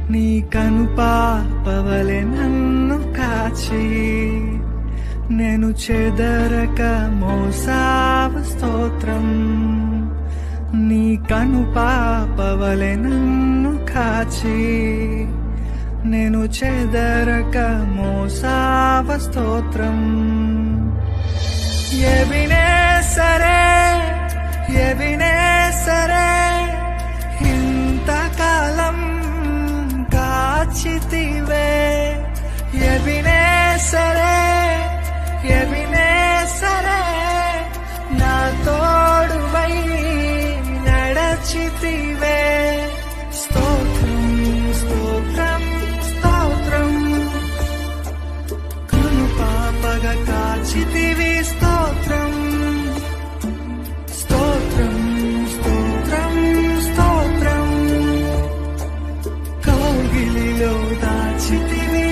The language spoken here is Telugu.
నీ కనుపాపవలె నన్ను కాచి నేను చెదరక మోసావ స్తోత్రం. నీ కనుపాపవలె నన్ను కాచి నేను చెదరక మోసావ స్తోత్రం. ఎబినేసరే ఎబినేసరే ఇంతకాలం కాచితివే. ఎబినేసరే ఎబినేసరే నా తోడువై నడచితివే. స్తోత్రం స్తోత్రం స్తోత్రం కనుపాపగా కాచితివి. స్తోత్రం స్తోత్రం స్తోత్రం స్తోత్రం కౌగిలిలో దాచితివి.